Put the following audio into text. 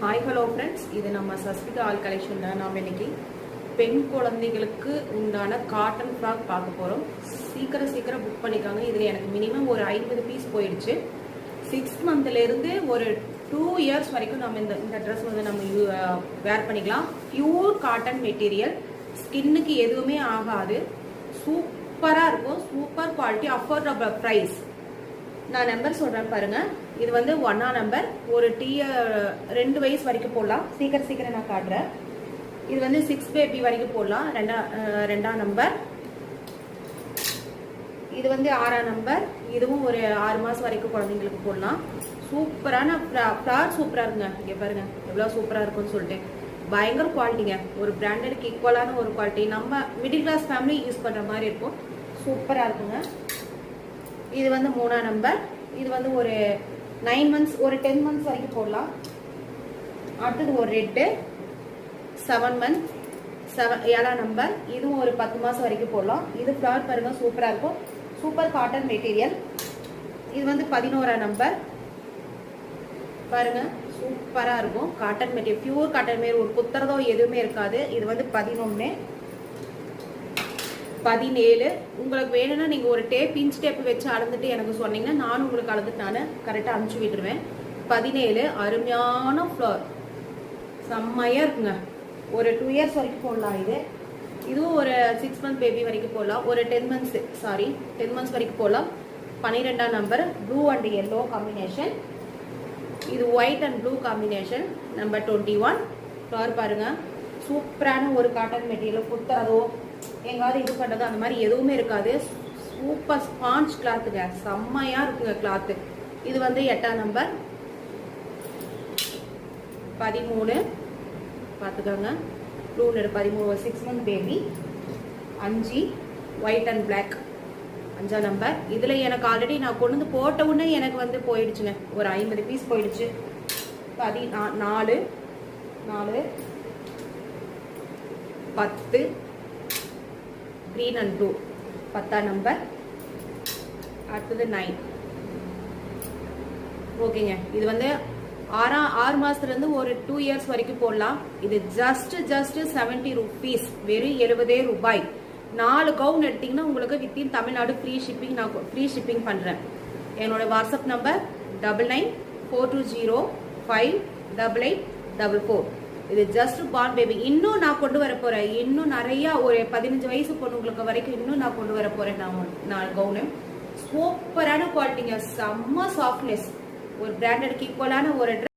Hi hello friends, இது நம்ம Saswika all கலெக்ஷனில் நாம் இன்னைக்கு பெண் குழந்தைகளுக்கு உண்டான காட்டன் ஃப்ராக் பார்க்க போகிறோம். சீக்கிரம் புக் பண்ணிக்காங்க. இதில் எனக்கு மினிமம் ஒரு 50 பீஸ் போயிடுச்சு. 6 மந்த்லேருந்து ஒரு 2 இயர்ஸ் வரைக்கும் நம்ம இந்த ட்ரெஸ் வந்து நம்ம வேர் பண்ணிக்கலாம். பியூர் காட்டன் மெட்டீரியல், ஸ்கின்னுக்கு எதுவுமே ஆகாது. சூப்பராக இருக்கும், சூப்பர் குவாலிட்டி, அஃபோர்டபுள் ப்ரைஸ். நான் நம்பர் சொல்கிறேன் பாருங்க. இது வந்து 1 நம்பர். ஒரு 2 வயசு வரைக்கும் போடலாம். சீக்கிரம் நான் காட்டுறேன். இது வந்து 6 பேபி வரைக்கும் போடலாம். 2 நம்பர். இது வந்து 6 நம்பர். இதுவும் ஒரு 6 மாதம் வரைக்கும் குழந்தைங்களுக்கு போடலாம். சூப்பரான ஃப்ளார், சூப்பராக இருக்குங்க. இங்கே பாருங்க எவ்வளோ சூப்பராக இருக்கும்னு சொல்லிட்டு. பயங்கர குவாலிட்டிங்க. ஒரு பிராண்டடுக்கு ஈக்குவலான ஒரு குவாலிட்டி. நம்ம மிடில் கிளாஸ் ஃபேமிலி யூஸ் பண்ணுற மாதிரி இருக்கும். சூப்பராக இருக்குங்க. இது வந்து 3 நம்பர். இது வந்து ஒரு 9 மந்த்ஸ், ஒரு 10 மந்த்ஸ் வரைக்கும் போடலாம். அடுத்தது ஒரு ரெட்டு 7 மந்த், 7 நம்பர். இதுவும் ஒரு 10 மாதம் வரைக்கும் போடலாம். இது ஃப்ளார் பாருங்க, சூப்பராக இருக்கும். Super cotton material. இது வந்து 11 நம்பர். பாருங்க சூப்பராக இருக்கும். காட்டன் மெட்டீரியல், பியூர் காட்டன் மாரி ஒரு குத்துறதோ எதுவுமே இருக்காது. இது வந்து 11, 17. உங்களுக்கு வேணும்னா நீங்கள் ஒரு இன்ச் டேப் வச்சு அளந்துட்டு எனக்கு சொன்னீங்கன்னா நானும் உங்களுக்கு அளந்துட்டு நான் கரெக்டாக அனுப்பிச்சி விட்டுருவேன். 17 அருமையான ஃப்ளவர், செம்மையாக இருக்குங்க. ஒரு 2 இயர்ஸ் வரைக்கும் போடலாம். இதுவும் ஒரு 6 மந்த் பேபி வரைக்கும் போடலாம். ஒரு 10 மந்த்ஸ் வரைக்கும் போடலாம். 12 number. Blue and yellow combination. இது white and blue combination. Number 21. Flower பாருங்க, சூப்பரான ஒரு காட்டன் மெட்டீரியல். குத்துறதோ எங்காவது இது பண்ணுறது அந்த மாதிரி எதுவுமே இருக்காது. சூப்பர் ஸ்பாஞ்ச் கிளாத்துங்க, செம்மையாக இருக்குங்க கிளாத்து. இது வந்து 8 நம்பர். 13 பார்த்துக்கோங்க. Blue 13, 6 month baby. 5 white and black 5 number. இதில் எனக்கு ஆல்ரெடி நான் கொண்டு வந்து போட்ட உடனே எனக்கு வந்து போயிடுச்சுங்க. ஒரு 50 பீஸ் போயிடுச்சு. 14, 10 green and blue 10 நம்பர். அடுத்தது 9. ஓகேங்க. இது வந்து 6 மாசத்துலேருந்து ஒரு 2 இயர்ஸ் வரைக்கும் போடலாம். இது ஜஸ்ட் 70 rupees, வெறும் 70 ரூபாய். 4 கவுன் எடுத்தீங்கன்னா உங்களுக்கு வித்தின் தமிழ்நாடு ஃப்ரீ ஷிப்பிங். நான் ஃப்ரீ ஷிப்பிங் பண்ணுறேன். என்னோட வாட்ஸ்அப் நம்பர் 9942058844. இது ஜஸ்ட் பார்ன் பேபி. இன்னும் நான் கொண்டு வர போறேன். இன்னும் நிறைய ஒரு 15 வயசு பொண்ணுங்களுக்கு வரைக்கும் இன்னும் நான் கொண்டு வர போறேன். நான் கவுனு சூப்பரான குவாலிட்டிங்க, செம்ம சாஃப்ட்னஸ். ஒரு பிராண்டடுக்கு ஈக்குவலான ஒரு